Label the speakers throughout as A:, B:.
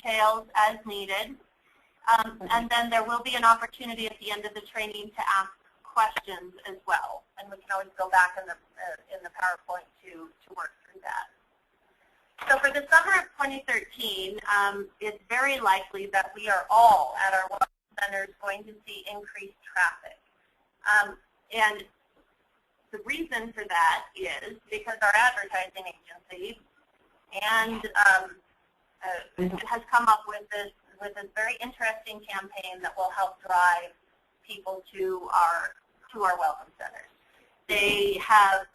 A: details as needed. And then there will be an opportunity at the end of the training to ask questions as well. And we can always go back in the PowerPoint to work through that. So for the summer of 2013, it's very likely that we are all at our welcome centers going to see increased traffic. And the reason for that is because our advertising agency and has come up with this very interesting campaign that will help drive people to our welcome centers. They have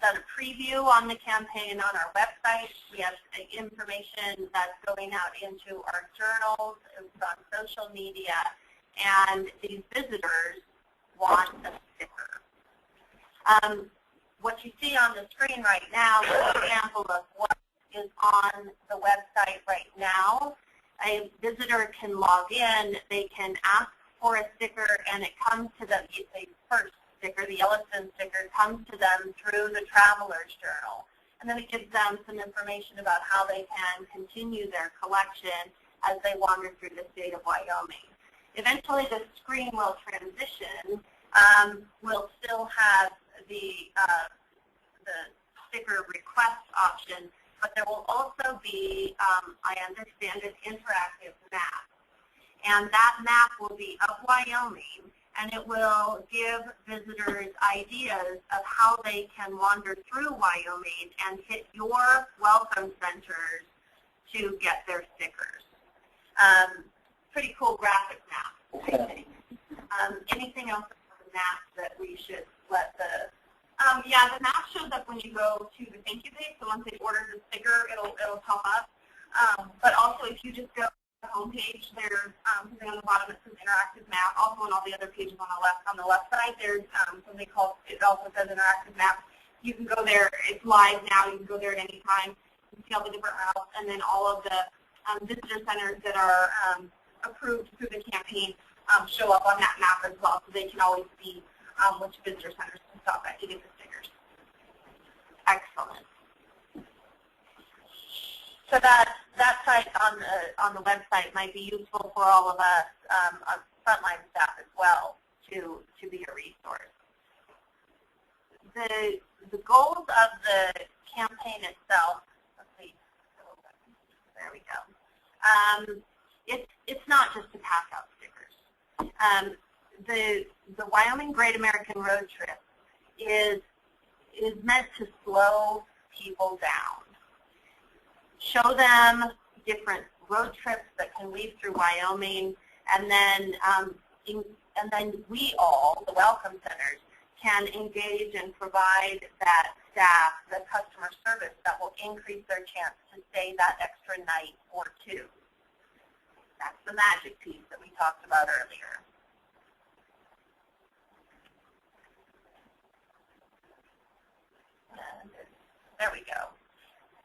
A: done a preview on the campaign on our website. We have information that's going out into our journals, it's on social media, and these visitors want a sticker. What you see on the screen right now is an example of what is on the website right now. A visitor can log in, they can ask for a sticker, and it comes to them, the first sticker, the Yellowstone sticker, comes to them through the Traveler's Journal. And then it gives them some information about how they can continue their collection as they wander through the state of Wyoming. Eventually the screen will transition. We'll still have the sticker request option, but there will also be, I understand, an interactive map. And that map will be of Wyoming, and it will give visitors ideas of how they can wander through Wyoming and hit your welcome centers to get their stickers. Pretty cool graphic map, I think. Anything else on the map that we should let the... yeah, the map shows up when you go to the thank you page, so once they order the sticker, it'll pop up. But also, if you just go to the home page, there's something on the bottom that says interactive map. Also, on all the other pages on the left side, there's something called, it also says interactive map. You can go there, it's live now, you can go there at any time. You can see all the different routes, and then all of the visitor centers that are approved through the campaign show up on that map as well, so they can always see which visitor centers to stop at to get the stickers. Excellent. So that site on the website might be useful for all of us, frontline staff as well, to be a resource. The goals of the campaign itself. Let's see. There we go. It's not just to pass out stickers. The Wyoming Great American Road Trip is meant to slow people down. Show them different road trips that can lead through Wyoming, and then we all, the welcome centers, can engage and provide that staff, the customer service that will increase their chance to stay that extra night or two. That's the magic piece that we talked about earlier. And there we go.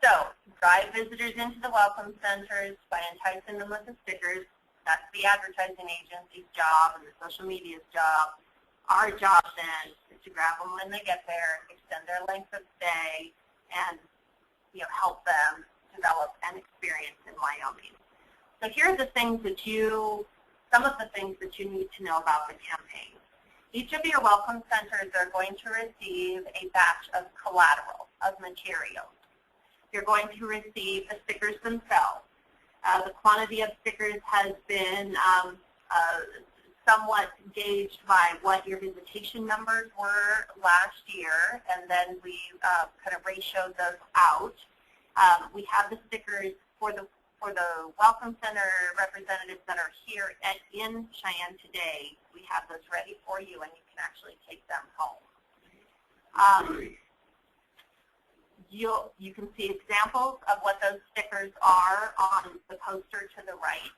A: So, drive visitors into the welcome centers by enticing them with the stickers. That's the advertising agency's job and the social media's job. Our job then is to grab them when they get there, extend their length of stay, and help them develop an experience in Wyoming. So here are the things that some of the things that you need to know about the campaign. Each of your welcome centers are going to receive a batch of collateral, of materials. You're going to receive the stickers themselves. The quantity of stickers has been somewhat gauged by what your visitation numbers were last year, and then we kind of ratioed those out. We have the stickers for the Welcome Center representatives that are here in Cheyenne today. We have those ready for you, and you can actually take them home. You can see examples of what those stickers are on the poster to the right.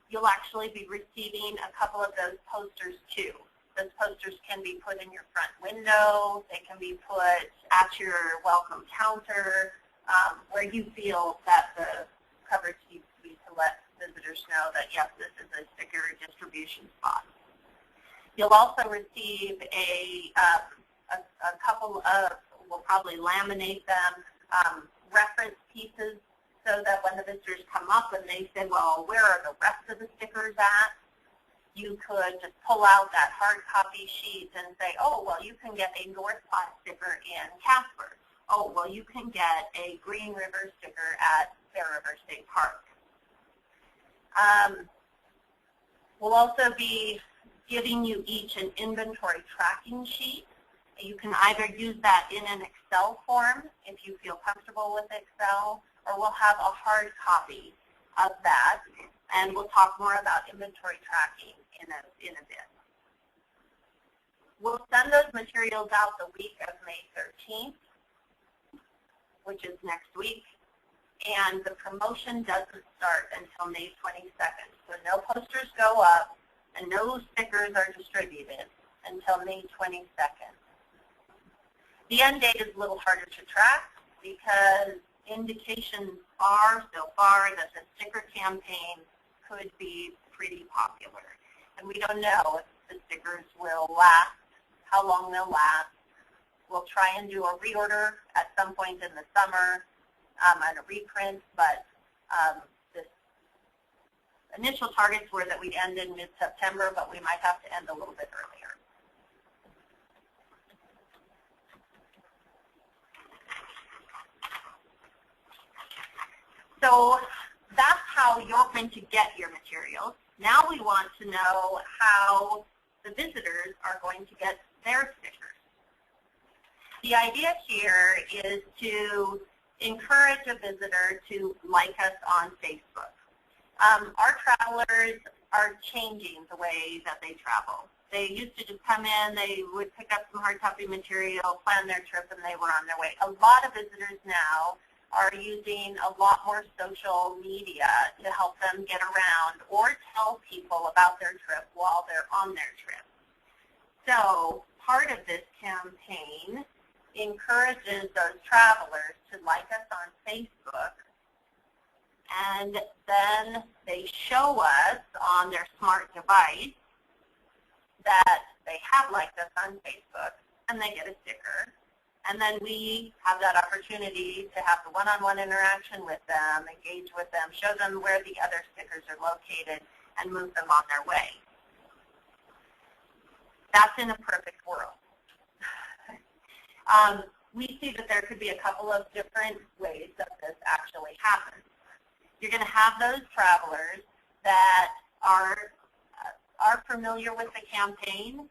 A: You'll actually be receiving a couple of those posters too. Those posters can be put in your front window. They can be put at your welcome counter, where you feel that the coverage needs to be to let visitors know that, yes, this is a sticker distribution spot. You'll also receive a couple of, we'll probably laminate them, reference pieces. so that when the visitors come up and they say, well, where are the rest of the stickers at? You could just pull out that hard copy sheet and say, oh, well, you can get a North Platte sticker in Casper. Oh, well, you can get a Green River sticker at Bear River State Park. We'll also be giving you each an inventory tracking sheet. You can either use that in an Excel form if you feel comfortable with Excel, or we'll have a hard copy of that, and we'll talk more about inventory tracking in a bit. We'll send those materials out the week of May 13th, which is next week, and the promotion doesn't start until May 22nd. So no posters go up and no stickers are distributed until May 22nd. The end date is a little harder to track because indications are so far that the sticker campaign could be pretty popular. And we don't know if the stickers will last, how long they'll last. We'll try and do a reorder at some point in the summer and a reprint, but the initial targets were that we'd end in mid-September, but we might have to end a little bit earlier. So that's how you're going to get your materials. Now we want to know how the visitors are going to get their stickers. The idea here is to encourage a visitor to like us on Facebook. Our travelers are changing the way that they travel. They used to just come in, they would pick up some hard copy material, plan their trip, and they were on their way. A lot of visitors now are using a lot more social media to help them get around or tell people about their trip while they're on their trip. So part of this campaign encourages those travelers to like us on Facebook, and then they show us on their smart device that they have liked us on Facebook, and they get a sticker. And then we have that opportunity to have the one-on-one interaction with them, engage with them, show them where the other stickers are located, and move them on their way. That's in a perfect world. We see that there could be a couple of different ways that this actually happens. You're going to have those travelers that are familiar with the campaign.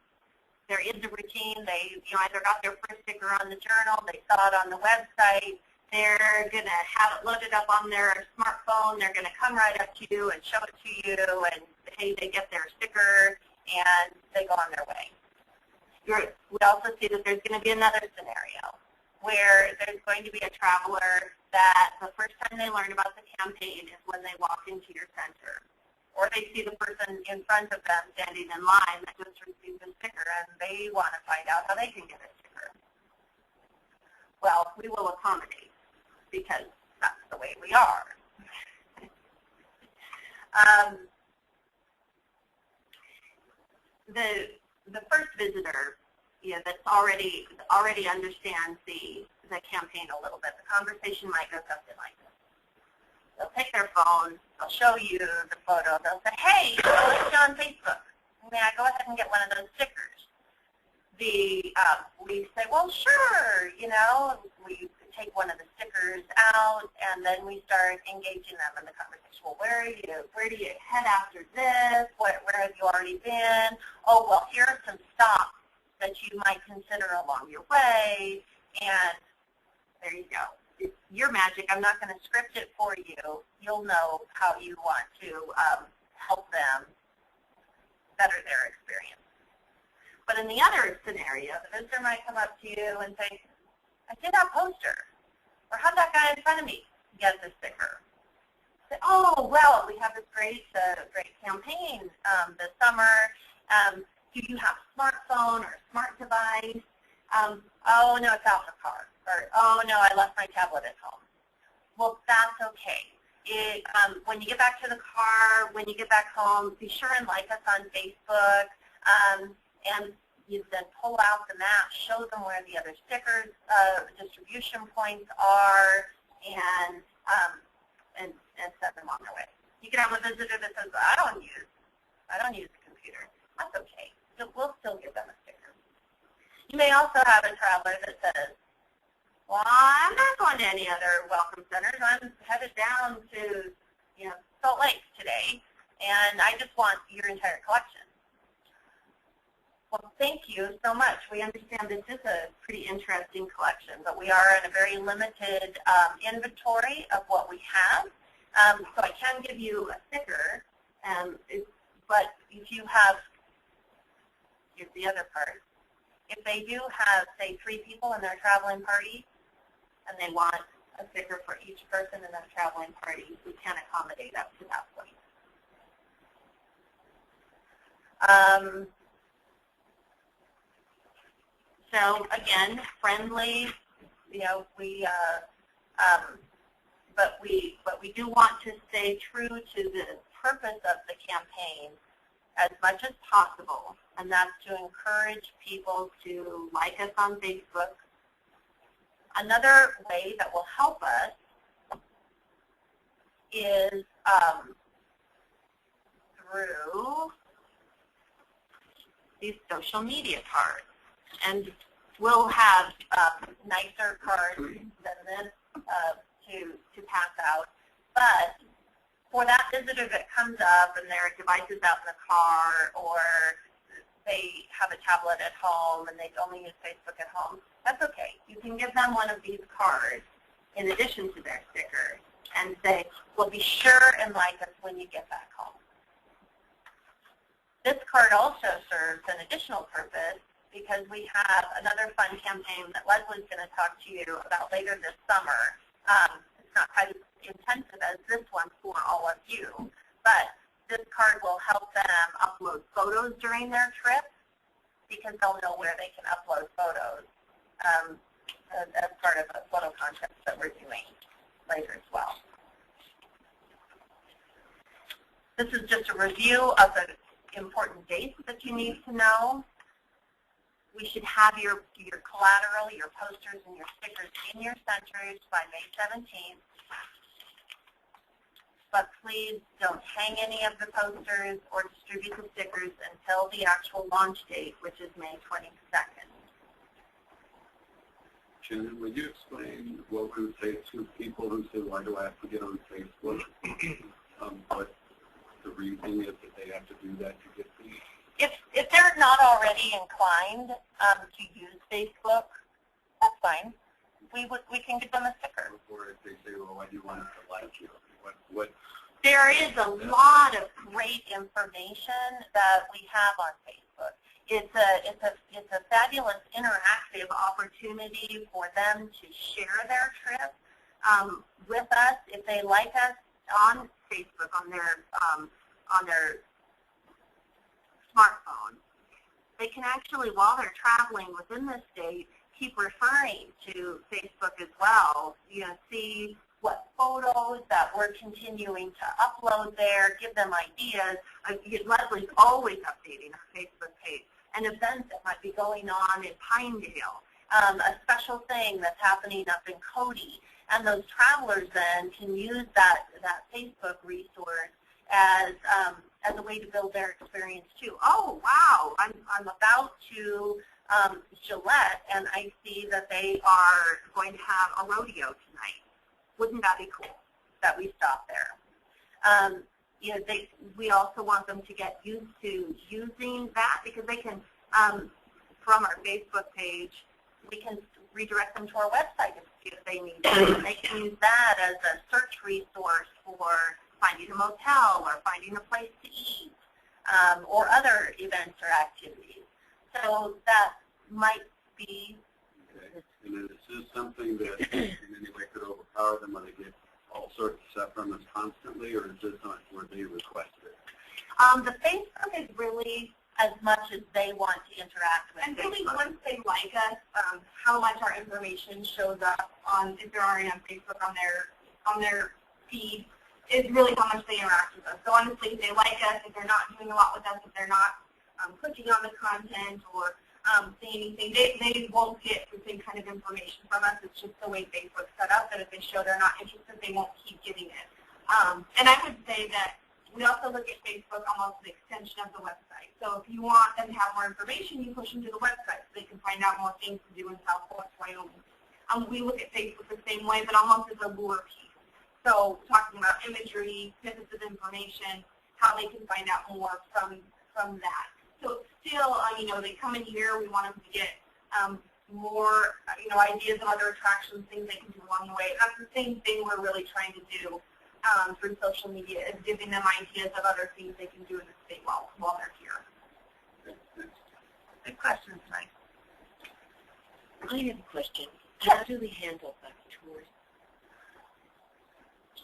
A: There is a routine. They either got their first sticker on the journal, they saw it on the website, they're going to have it loaded up on their smartphone, they're going to come right up to you and show it to you, and hey, they get their sticker, and they go on their way. We also see that there's going to be another scenario where there's going to be a traveler that the first time they learn about the campaign is when they walk into your center. Or they see the person in front of them standing in line that just received a sticker, and they want to find out how they can get a sticker. Well, we will accommodate because that's the way we are. The first visitor, that's already understands the campaign a little bit. The conversation might go something like this. They'll take their phone, they'll show you the photo, they'll say, hey, I like you on Facebook. May I go ahead and get one of those stickers? We say, well, sure, we take one of the stickers out, and then we start engaging them in the conversation. Well, where do you head after this? Where have you already been? Oh, well, here are some stops that you might consider along your way, and there you go. It's your magic. I'm not going to script it for you. You'll know how you want to help them better their experience. But in the other scenario, the visitor might come up to you and say, I see that poster, or how'd that guy in front of me get the sticker? Say, oh, well, we have this great campaign this summer. Do you have a smartphone or a smart device? Oh, no, it's out in the car. Or, oh, no, I left my tablet at home. Well, that's okay. When you get back to the car, when you get back home, be sure and like us on Facebook, and you then pull out the map, show them where the other stickers, distribution points are, and and send them on their way. You can have a visitor that says, I don't use the computer. That's okay. We'll still give them a sticker. You may also have a traveler that says, well, I'm not going to any other welcome centers. I'm headed down to, Salt Lake today, and I just want your entire collection. Well, thank you so much. We understand this is a pretty interesting collection, but we are in a very limited inventory of what we have. So I can give you a sticker, but if you have, here's the other part. If they do have, say, 3 people in their traveling party, and they want a sticker for each person in that traveling party, we can accommodate up to that point. So again, friendly, but we do want to stay true to the purpose of the campaign as much as possible, and that's to encourage people to like us on Facebook. Another way that will help us is through these social media cards. And we'll have nicer cards than this to pass out. But for that visitor that comes up and their device is out in the car, or they have a tablet at home and they only use Facebook at home, that's okay. You can give them one of these cards in addition to their sticker and say, well, be sure and like us when you get back home. This card also serves an additional purpose because we have another fun campaign that Leslie's going to talk to you about later this summer. It's not quite as intensive as this one for all of you, but this card will help them upload photos during their trip because they'll know where they can upload photos as part of a photo contest that we're doing later as well. This is just a review of the important dates that you need to know. We should have your collateral, your posters, and your stickers in your centers by May 17th. But please don't hang any of the posters or distribute the stickers until the actual launch date, which is May 22nd.
B: Shannon, would you explain what we would say to people who say, why do I have to get on Facebook? What the reason is that they have to do that to get these?
A: If they're not already inclined to use Facebook, that's fine. We can give them a sticker.
B: Or if they say, well, I do want to like you. What?
A: There is a lot of great information that we have on Facebook. It's a fabulous interactive opportunity for them to share their trip with us. If they like us on Facebook on their smartphone, they can actually, while they're traveling within the state, keep referring to Facebook as well. See what photos that we're continuing to upload there, give them ideas. Leslie's always updating her Facebook page. An event that might be going on in Pinedale, a special thing that's happening up in Cody. And those travelers then can use that Facebook resource as a way to build their experience too. Oh, wow, I'm about to Gillette, and I see that they are going to have a rodeo tonight. Wouldn't that be cool that we stop there? We also want them to get used to using that because they can, from our Facebook page, we can redirect them to our website if they need to. And they can use that as a search resource for finding a motel or finding a place to eat or other events or activities. So that might be.
B: Okay. And is this something that in any way could overpower them when they get all sorts of stuff from us constantly, or is this not where they request it?
A: The Facebook is really as much as they want to interact with.
C: And really, once they like us, how much our information shows up on, if they're already on Facebook, on their feed, is really how much they interact with us. So honestly, if they like us, if they're not doing a lot with us, if they're not clicking on the content or saying anything, they won't get the same kind of information from us. It's just the way Facebook's set up that if they show they're not interested, they won't keep getting it. And I would say that we also look at Facebook almost an extension of the website. So if you want them to have more information, you push them to the website so they can find out more things to do in Southwest Wyoming. We look at Facebook the same way, but almost as a lure piece. So talking about imagery, snippets of information, how they can find out more from that. So still, they come in here, we want them to get more, ideas of other attractions, things they can do along the way. That's the same thing we're really trying to do through social media, is giving them ideas of other things they can do in the state while they're here.
A: Good question, Mike.
D: I have a question. How do we handle bus tours?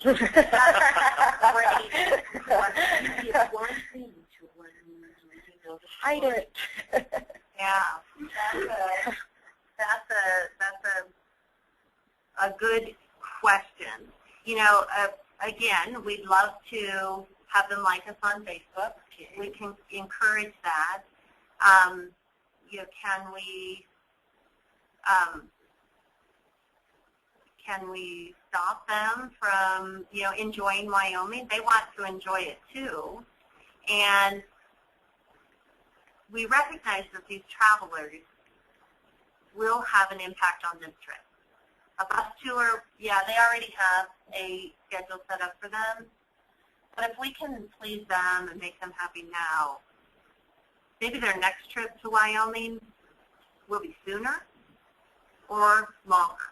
D: It's one thing to hide it.
A: Yeah, that's a good question. Again, we'd love to have them like us on Facebook.
D: Okay.
A: We can encourage that. Can we stop them from, enjoying Wyoming? They want to enjoy it too. And we recognize that these travelers will have an impact on this trip. A bus tour, yeah, they already have a schedule set up for them. But if we can please them and make them happy now, maybe their next trip to Wyoming will be sooner or longer.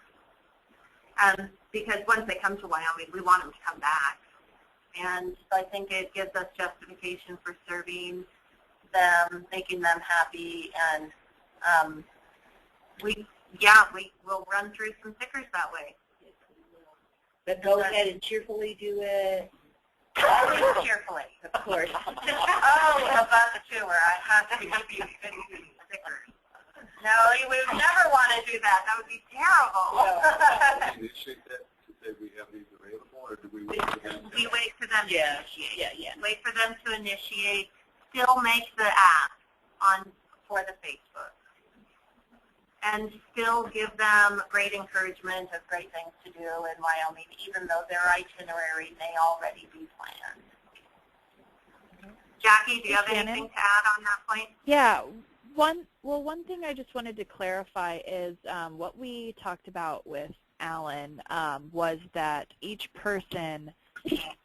A: Because once they come to Wyoming, we want them to come back. And so I think it gives us justification for serving them, making them happy, and we'll run through some stickers that way.
D: But go ahead and cheerfully do it.
A: Always cheerfully.
D: Of course.
A: Oh, a bus tour. I have to give you stickers. No, we would never want to do that. That would be terrible.
B: Initiate that to say we have these available, or do we wait for them?
A: We wait for them to initiate.
D: Yeah.
A: Wait for them to initiate. Still make the app for the Facebook. And still give them great encouragement of great things to do in Wyoming, even though their itinerary may already be planned. Jackie, do you have anything to add on that point?
E: Yeah. One thing I just wanted to clarify is what we talked about with Alan was that each person,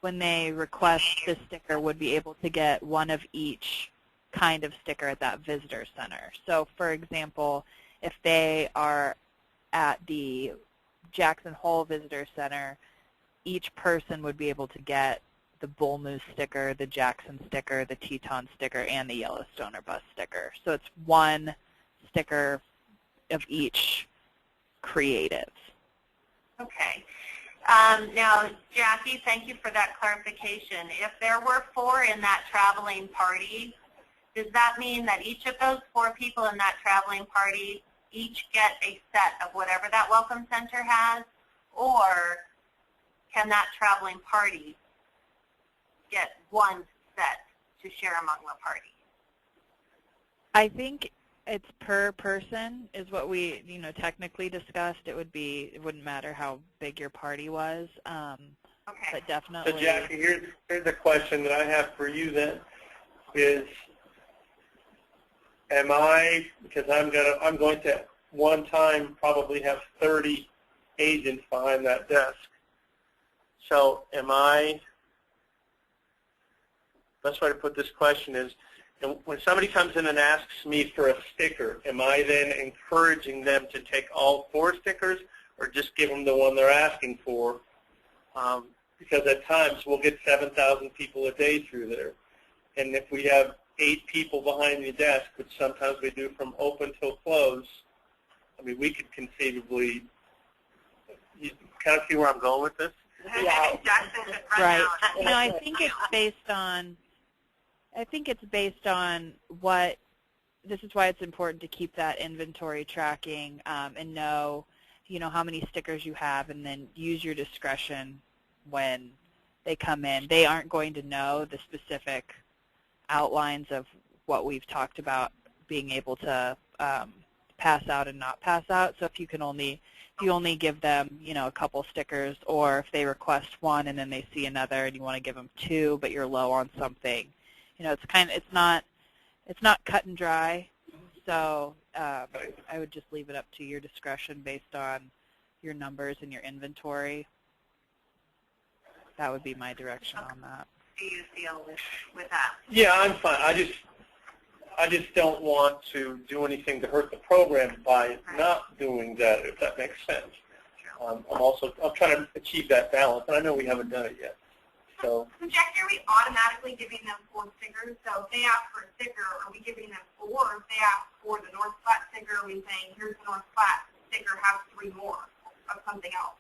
E: when they request the sticker, would be able to get one of each kind of sticker at that visitor center. So, for example, if they are at the Jackson Hole Visitor Center, each person would be able to get the Bull Moose sticker, the Jackson sticker, the Teton sticker, and the Yellowstoner bus sticker. So it's one sticker of each creative.
A: Okay. Now, Jackie, thank you for that clarification. If there were 4 in that traveling party, does that mean that each of those 4 people in that traveling party each get a set of whatever that welcome center has, or can that traveling party get one set to share among the party?
E: I think it's per person is what we, technically discussed. It wouldn't matter how big your party was,
A: Okay.
E: but definitely.
F: So Jackie, here's a question that I have for you then, is because I'm going to one time probably have 30 agents behind that desk. So best way to put this question is, when somebody comes in and asks me for a sticker, am I then encouraging them to take all 4 stickers, or just give them the one they're asking for? Because at times we'll get 7,000 people a day through there. And if we have 8 people behind the desk, which sometimes we do from open till close, we could conceivably, you kind of see where I'm going with this?
A: Yeah.
E: Right. I think it's based on what, this is why it's important to keep that inventory tracking and know, how many stickers you have, and then use your discretion when they come in. They aren't going to know the specific outlines of what we've talked about being able to pass out and not pass out. So if you can only you only give them, a couple stickers, or if they request one and then they see another and you want to give them two, but you're low on something. It's not cut and dry. So I would just leave it up to your discretion based on your numbers and your inventory. That would be my direction on that.
A: Do you feel with that?
F: Yeah, I'm fine. I just don't want to do anything to hurt the program by not doing that, if that makes sense. I'm trying to achieve that balance, and I know we haven't done it yet. So
C: Jackie, are we automatically giving them 4 stickers? So if they ask for a sticker, are we giving them 4? Or if they ask for the North Platte sticker, are we saying, here's the North Platte sticker, have 3 more of something else?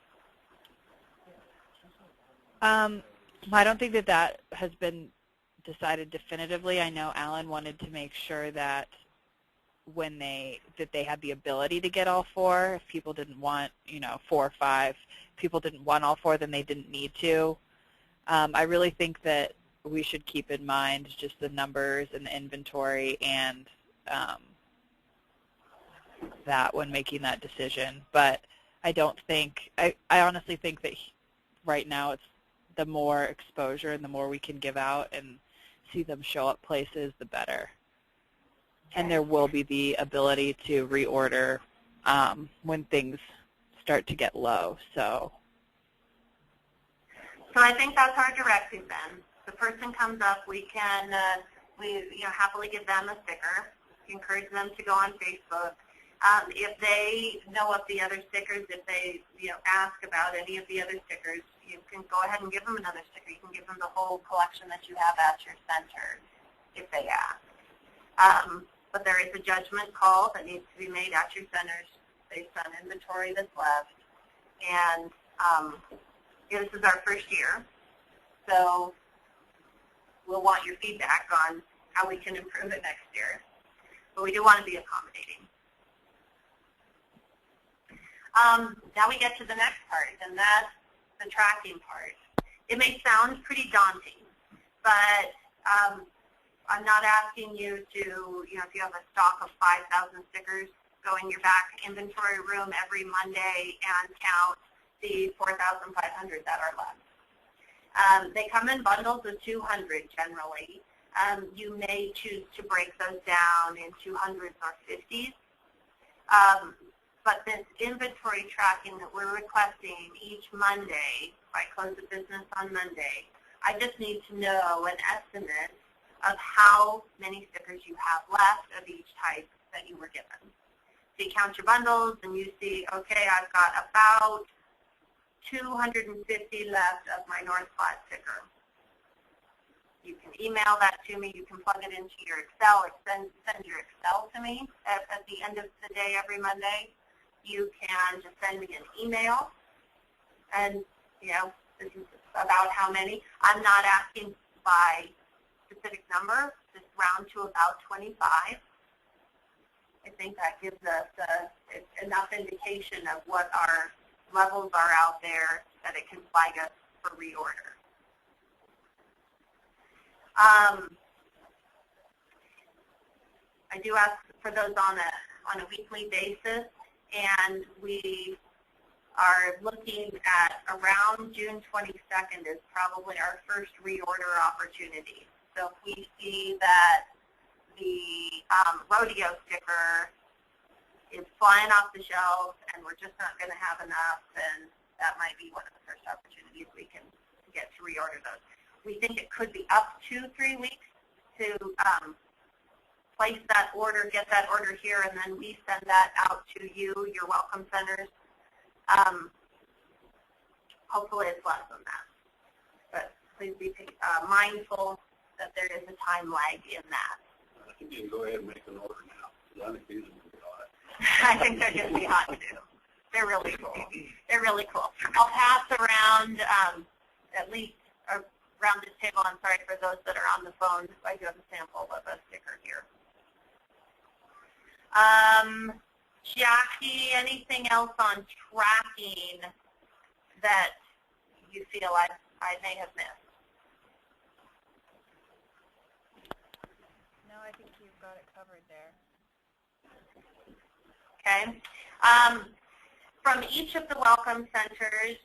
E: I don't think that has been decided definitively. I know Alan wanted to make sure that that they had the ability to get all 4. If people didn't want, 4 or 5, people didn't want all 4, then they didn't need to. I really think that we should keep in mind just the numbers and the inventory and that when making that decision. But I honestly think that right now it's the more exposure and the more we can give out and see them show up places, the better. And there will be the ability to reorder when things start to get low. So
A: I think that's our directive then. The person comes up, we can happily give them a sticker, encourage them to go on Facebook. If they know of the other stickers, if they ask about any of the other stickers, you can go ahead and give them another sticker. You can give them the whole collection that you have at your center if they ask. But there is a judgment call that needs to be made at your centers based on inventory that's left. And this is our first year, so we'll want your feedback on how we can improve it next year. But we do want to be accommodating. Now we get to the next part, and that's the tracking part. It may sound pretty daunting, but I'm not asking you to, if you have a stock of 5,000 stickers, go in your back inventory room every Monday and count the 4,500 that are left. They come in bundles of 200 generally. You may choose to break those down into hundreds or 50s. But this inventory tracking that we're requesting each Monday, by close of business on Monday, I just need to know an estimate of how many stickers you have left of each type that you were given. So you count your bundles and you see, okay, I've got about 250 left of my North Platte sticker. You can email that to me. You can plug it into your Excel or send your Excel to me at the end of the day every Monday. You can just send me an email, and this is about how many. I'm not asking by specific number, just round to about 25. I think that gives us enough indication of what our levels are out there that it can flag us for reorder. I do ask for those on a weekly basis, and we are looking at around June 22nd is probably our first reorder opportunity. So if we see that the rodeo sticker is flying off the shelves and we're just not going to have enough, then that might be one of the first opportunities we can get to reorder those. We think it could be up to 3 weeks to place that order, get that order here, and then we send that out to you, your welcome centers. Hopefully it's less than that. But please be mindful that there is a time lag in that.
B: I think you can go ahead and make an order now. I think these are going to be hot.
A: I think they're going to be hot too. They're really cool. They're really cool. I'll pass around at least around this table. I'm sorry for those that are on the phone. I do have a sample of a sticker here. Jackie, anything else on tracking that you feel I may have missed?
E: No, I think you've got it covered there.
A: Okay. from each of the welcome centers,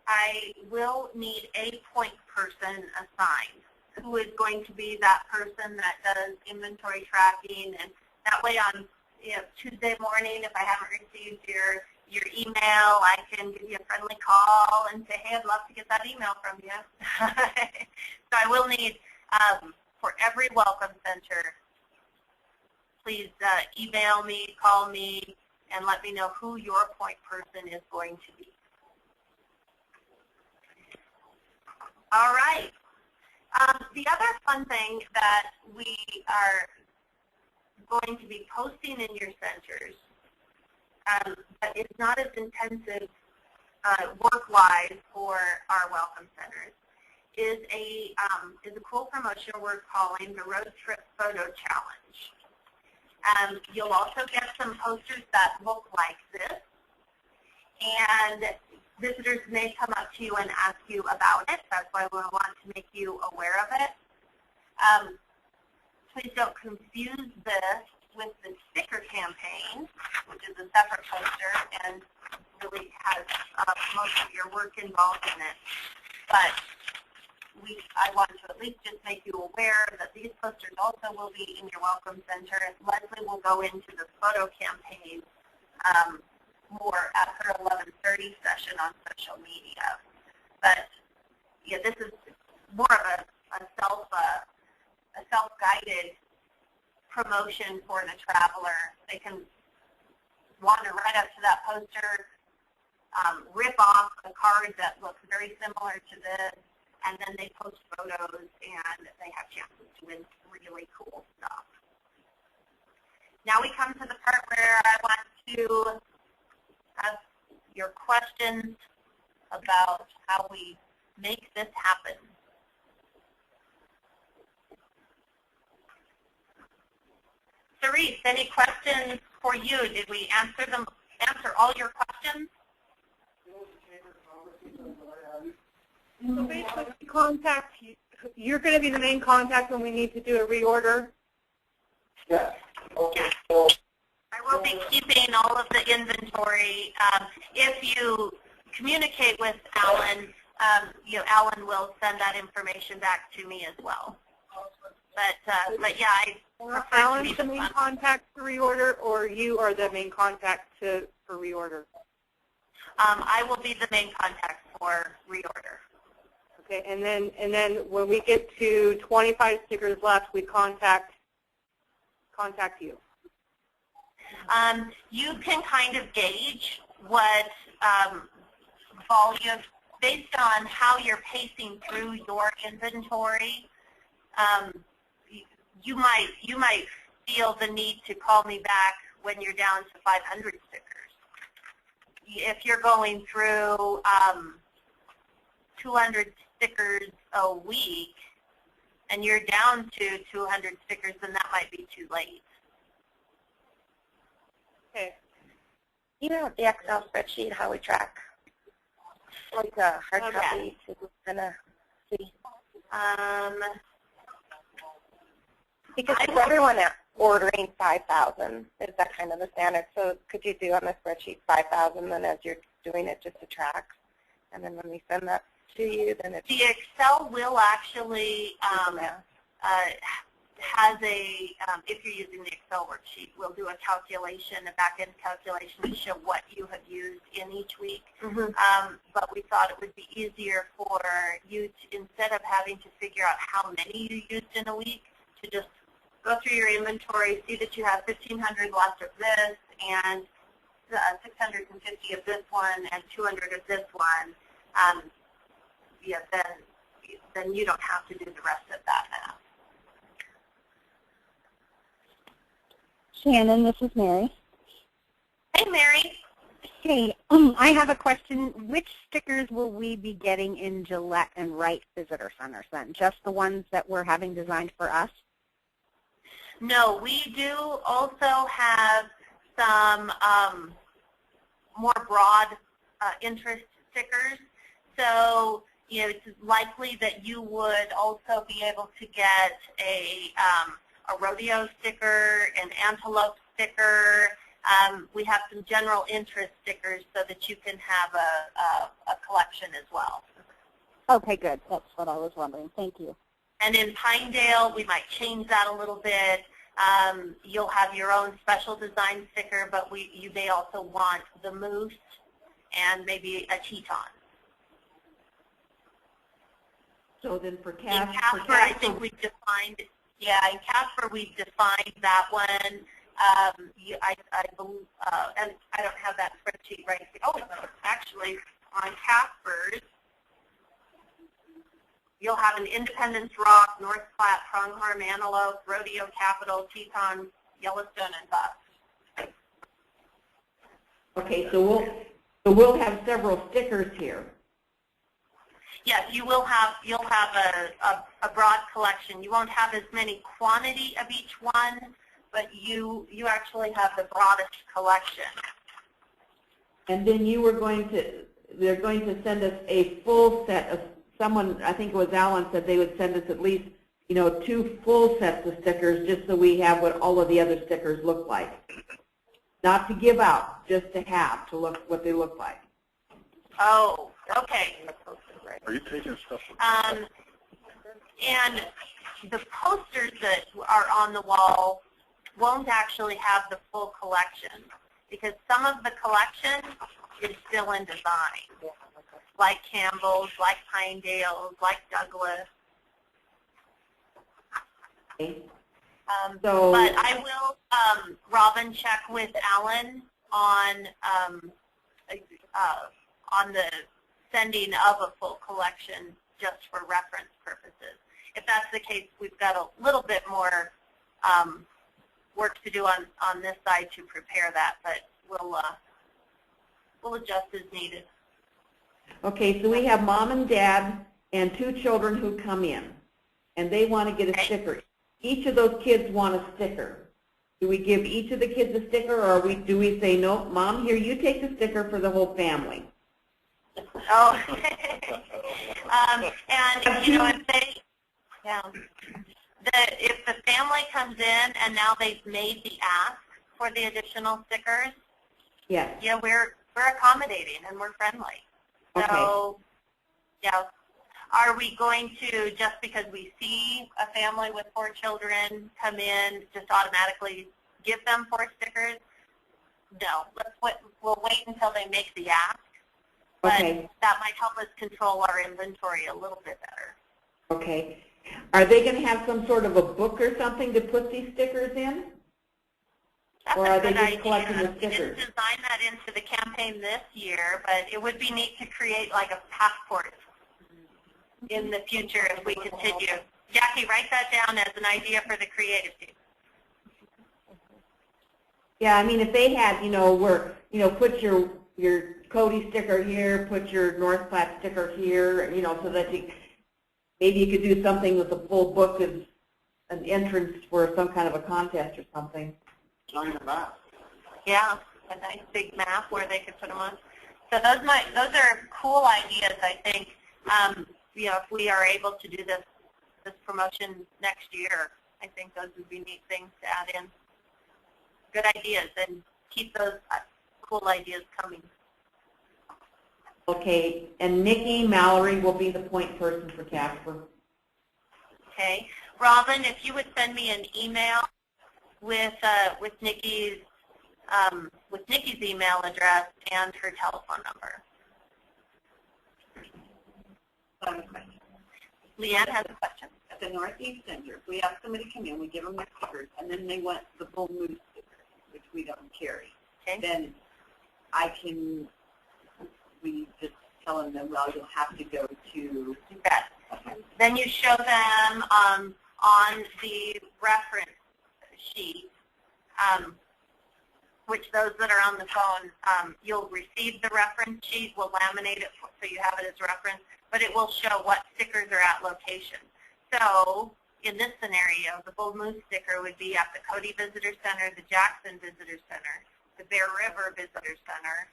A: I will need a point person assigned, who is going to be that person that does inventory tracking, and that way on Tuesday morning, if I haven't received your email, I can give you a friendly call and say, hey, I'd love to get that email from you. So I will need, for every welcome center, please email me, call me, and let me know who your point person is going to be. All right. The other fun thing that we are going to be posting in your centers, but it's not as intensive work-wise for our welcome centers, is a cool promotion we're calling the Road Trip Photo Challenge. You'll also get some posters that look like this, and visitors may come up to you and ask you about it. That's why we want to make you aware of it. Please don't confuse this with the sticker campaign, which is a separate poster and really has most of your work involved in it. But I want to at least just make you aware that these posters also will be in your welcome center. Leslie will go into the photo campaign more at her 11:30 session on social media. But yeah, this is more of a self-guided promotion for the traveler. They can wander right up to that poster, rip off a card that looks very similar to this, and then they post photos and they have chances to win really cool stuff. Now we come to the part where I want to ask your questions about how we make this happen. Therese, any questions for you? Did we answer all your questions?
C: So basically, you're going to be the main contact when we need to do a reorder?
B: Yes.
A: Yes. I will be keeping all of the inventory. If you communicate with Alan, Alan will send that information back to me as well. But yeah, I prefer
C: Alan's
A: to be
C: the main contact for reorder, or you are the main contact for reorder?
A: I will be the main contact for reorder.
C: Okay, and then when we get to 25 stickers left, we contact you.
A: You can kind of gauge what volume, based on how you're pacing through your inventory. You might feel the need to call me back when you're down to 500 stickers. If you're going through 200 stickers a week and you're down to 200 stickers, then that might be too late.
C: Okay.
G: You know the Excel spreadsheet, how we track, like a hard copy to kind of see? Because for everyone ordering 5,000, is that kind of the standard? So could you do on the spreadsheet 5,000, then as you're doing it just to track, and then when we send that to you, then it's...
A: The Excel will actually has a, if you're using the Excel worksheet, we'll do a calculation, a back-end calculation to show what you have used in each week. But we thought it would be easier for you to, instead of having to figure out how many you used in a week, to just go through your inventory, see that you have 1,500 left of this, and 650 of this one, and 200 of this one. Yeah, then you don't have to do the rest of that math.
H: Shannon, this is Mary.
A: Hey, Mary.
H: Hey, I have a question. Which stickers will we be getting in Gillette and Wright Visitor Centers then? Just the ones that we're having designed for us?
A: No, we do also have some more broad interest stickers. So, it's likely that you would also be able to get a rodeo sticker, an antelope sticker, we have some general interest stickers so that you can have a collection as well.
H: Okay, good. That's what I was wondering. Thank you.
A: And in Pinedale, we might change that a little bit. You'll have your own special design sticker, but you may also want the moose and maybe a Teton.
I: So then for
A: In Casper, I think we've defined, in Casper we've defined that one. I believe, and I don't have that spreadsheet right here. Oh, actually, on Casper's, you'll have an Independence Rock, North Platte, Pronghorn, Antelope, Rodeo Capital, Teton, Yellowstone, and Buck.
I: Okay, so we'll have several stickers here.
A: Yes, you'll have a broad collection. You won't have as many quantity of each one, but you actually have the broadest collection.
I: And then they're going to send us a full set of, someone, I think it was Alan, said they would send us at least, 2 full sets of stickers just so we have what all of the other stickers look like. Not to give out, just to have, to look what they look like.
A: Oh, okay.
B: Are you taking stuff?
A: And the posters that are on the wall won't actually have the full collection because some of the collection is still in design, like Campbell's, like Pinedale's, like Douglas.
I: Okay.
A: But I will, Robin, check with Alan on the sending of a full collection just for reference purposes. If that's the case, we've got a little bit more work to do on this side to prepare that, but we'll adjust as needed.
I: Okay, so we have mom and dad and 2 children who come in, and they want to get a sticker. Each of those kids want a sticker. Do we give each of the kids a sticker, or do we say, no, Mom, here, you take the sticker for the whole family?
A: Oh, and if the family comes in and now they've made the ask for the additional stickers,
I: yes,
A: we're accommodating and we're friendly.
I: Okay.
A: So, are we going to, just because we see a family with 4 children come in, just automatically give them 4 stickers? No, we'll wait until they make the ask. But
I: okay.
A: That might help us control our inventory a little bit better.
I: Okay. Are they going to have some sort of a book or something to put these stickers in?
A: That's
I: or
A: a
I: are they
A: good
I: just
A: idea.
I: collecting the
A: We
I: stickers?
A: didn't design that into the campaign this year, but it would be neat to create like a passport in the future if we continue. Jackie, write that down as an idea for the creative team.
I: Yeah, I mean, if they had, put your Cody sticker here, put your North Platte sticker here, so that maybe you could do something with the full book as an entrance for some kind of a contest or something.
B: Join the map.
A: Yeah, a nice big map where they could put them on. So those are cool ideas, I think. If we are able to do this promotion next year, I think those would be neat things to add in. Good ideas, and keep those cool ideas coming.
I: Okay, and Nikki Mallory will be the point person for Casper.
A: Okay, Robin, if you would send me an email with Nikki's email address and her telephone number.
J: I have a question.
A: Leanne has a question.
J: At the Northeast Center, we have somebody come in, we give them their stickers, and then they want the full moose sticker, which we don't carry.
A: Okay.
J: Then we just tell them, well, you'll have to go to...
A: You bet.
J: Okay.
A: Then you show them on the reference sheet, which those that are on the phone, you'll receive the reference sheet. We'll laminate it so you have it as reference, but it will show what stickers are at location. So in this scenario, the Bull Moose sticker would be at the Cody Visitor Center, the Jackson Visitor Center, the Bear River Visitor Center,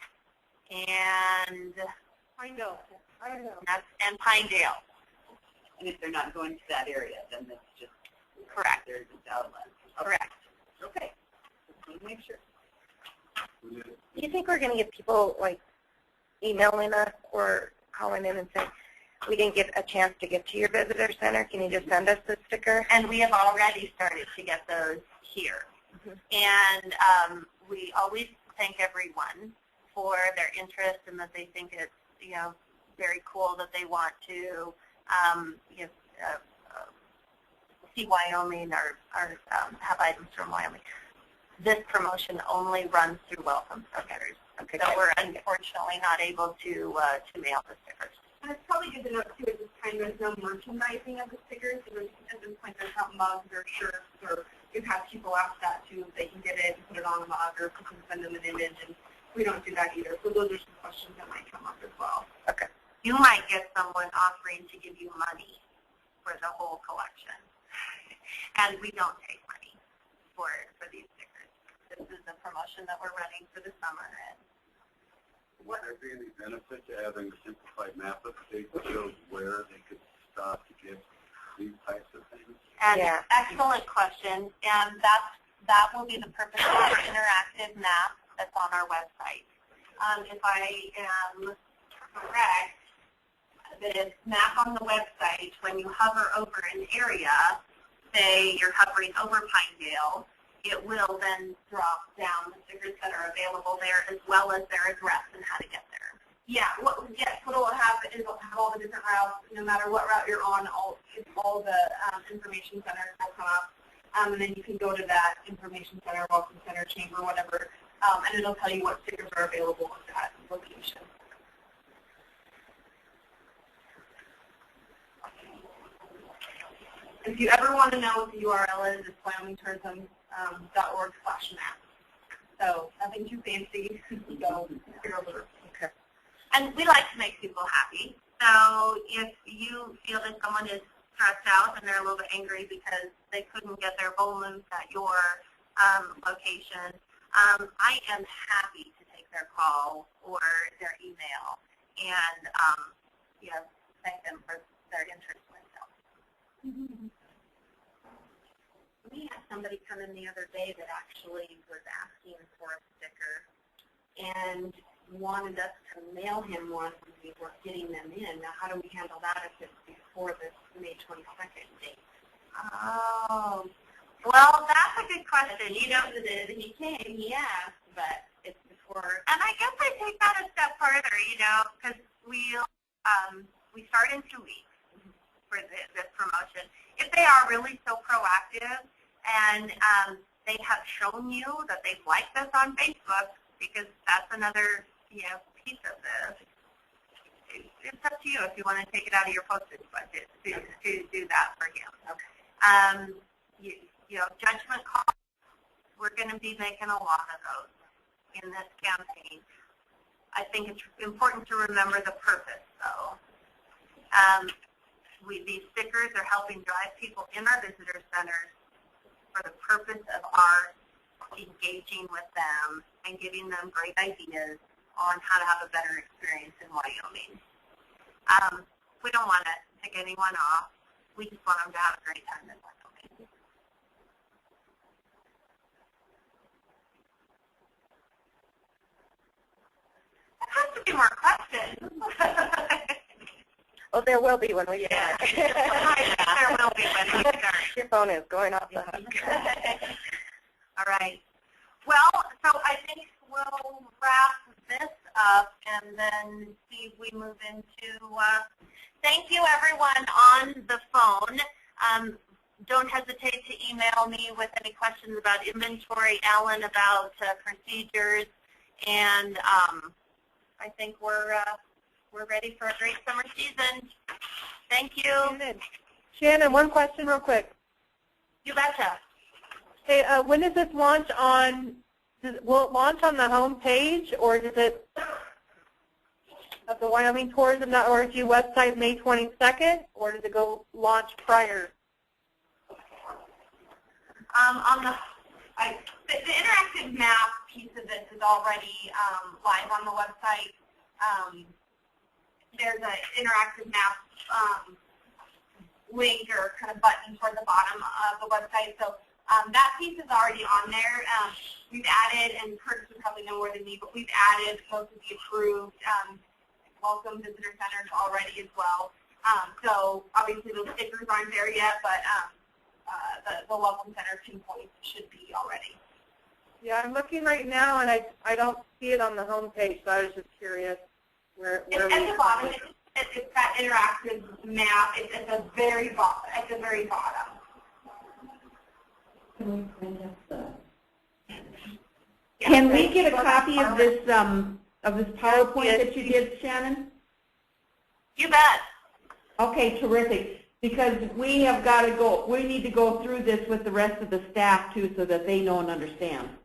A: and
C: Pinedale.
A: and Pinedale.
J: And if they're not going to that area, then it's just...
A: Correct.
J: They're just outlet.
A: Correct.
J: Okay. Just want to make sure.
G: Do you think we're going to get people like emailing us or calling in and saying, we didn't get a chance to get to your visitor center, can you just send us the sticker?
A: And we have already started to get those here. And we always thank everyone for their interest and that they think it's, very cool that they want to, see Wyoming or have items from Wyoming. This promotion only runs through welcome centers.
G: Okay.
A: So we're unfortunately not able to mail the stickers.
C: And it's probably good to note, too, at this time there's no merchandising of the stickers. So at this point, there's not mugs or shirts, or you have people ask that, too. They can get it and put it on a mug, or you can send them an image, and we don't do that either. So those are some questions that might come up as well.
G: Okay.
A: You might get someone offering to give you money for the whole collection. And we don't take money for these stickers. This is a promotion that we're running for the summer. And
B: would there be any benefit to having a simplified map of states that shows where they could stop to get these types of things?
A: And excellent question. And that will be the purpose of our interactive map that's on our website. If I am correct, the map on the website, when you hover over an area, say you're hovering over Pinedale, it will then drop down the stickers that are available there as well as their address and how to get there.
C: Yeah, what it'll have is it'll have all the different routes, no matter what route you're on, all the information centers will come up. And then you can go to that information center, welcome center, chamber, whatever, and it'll tell you what stickers are available at that location. If you ever want to know what the URL is, it's WyomingTourism.org/map. So nothing too fancy. So
G: Okay.
A: And we like to make people happy. So if you feel that someone is stressed out and they're a little bit angry because they couldn't get their bowl moose at your location, I am happy to take their call or their email and thank them for their interest myself. We had somebody come in the other day that actually was asking for a sticker and wanted us to mail him one when we were getting them in. Now, how do we handle that if it's before the May 22nd date? Oh, well, that's a good question.
C: He knows it is. He came, he asked, but it's before.
A: And I guess I take that a step further, because we start in 2 weeks for this promotion. If they are really so proactive and they have shown you that they've liked us on Facebook, because that's another piece of this. It's up to you if you want to take it out of your postage budget to do that for him. Okay. Judgment calls, we're going to be making a lot of those in this campaign. I think it's important to remember the purpose, though. These stickers are helping drive people in our visitor centers for the purpose of our engaging with them and giving them great ideas on how to have a better experience in Wyoming. We don't want to pick anyone off. We just want them to have a great time in Wyoming. There has to be more questions.
G: Oh, there will be when we start.
A: There will be when we start.
G: Your phone is going off the hook.
A: All right. Well, so I think we'll wrap this up and then see if we move into, thank you everyone on the phone. Don't hesitate to email me with any questions about inventory, Alan about procedures, and I think we're ready for a great summer season. Thank you.
K: Shannon, one question real quick.
A: You betcha.
K: Hey, when does this launch on, will it launch on the home page, or does it, of the Wyoming Tourism.org website May 22nd, or does it go launch prior?
C: The interactive map piece of this is already live on the website. There's an interactive map link or kind of button toward the bottom of the website. So That piece is already on there. We've added, and Curtis would probably know more than me, but we've added most of the approved welcome visitor centers already as well. So obviously those stickers aren't there yet, but the welcome center pinpoints should be already.
K: Yeah, I'm looking right now, and I don't see it on the home page, so I was just curious where
C: It's at the bottom. It's that interactive map. It's at the very bottom. At the very bottom.
I: Can we get a copy of this PowerPoint that you did, Shannon?
A: You bet.
I: Okay, terrific. Because we have got to go. We need to go through this with the rest of the staff too, so that they know and understand.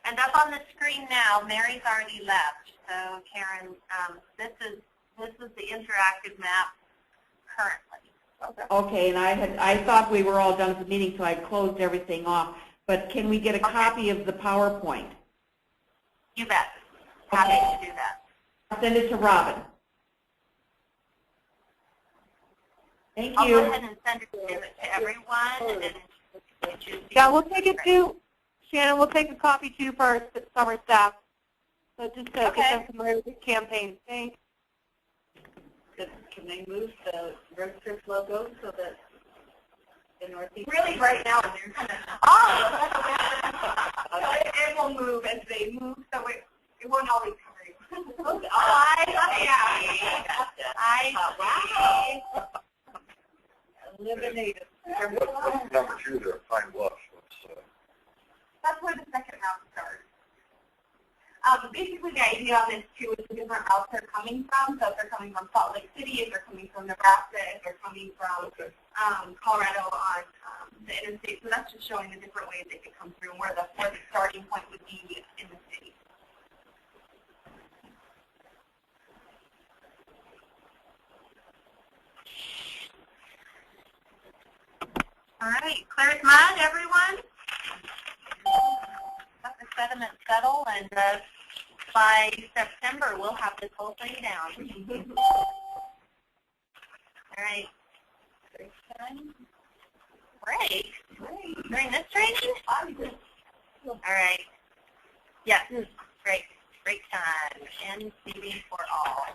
A: And up on the screen now, Mary's already left. So Karen, this is the interactive map currently.
I: Okay, and I thought we were all done at the meeting, so I closed everything off. But can we get a copy of the PowerPoint?
A: You bet. Happy to do that.
I: I'll send it to Robin. Thank
A: I'll
I: you.
A: go ahead and send it to everyone. And
K: Yeah, we'll take it to, Shannon, we'll take a copy too for our summer staff. So just to get them familiar with the campaign. Thanks.
J: Can they move the road trip logo so that the Northeast?
C: Really, right now, they're kind of. It will move as they move, so it won't always cover you.
A: Wow.
J: Eliminated.
B: What's number 2 there? Pine Bluff.
C: That's where the second route starts. Basically, the idea on this, too, is the different routes they're coming from. So if they're coming from Salt Lake City, if they're coming from Nebraska, if they're coming from Colorado on the interstate. So that's just showing the different ways they could come through and where the starting point would be in the city.
A: All right, clear as mud, everyone? Let the sediment settle, and by September, we'll have this whole thing down. All right. Break? During this training? All right. Yes, great time. NCB for all.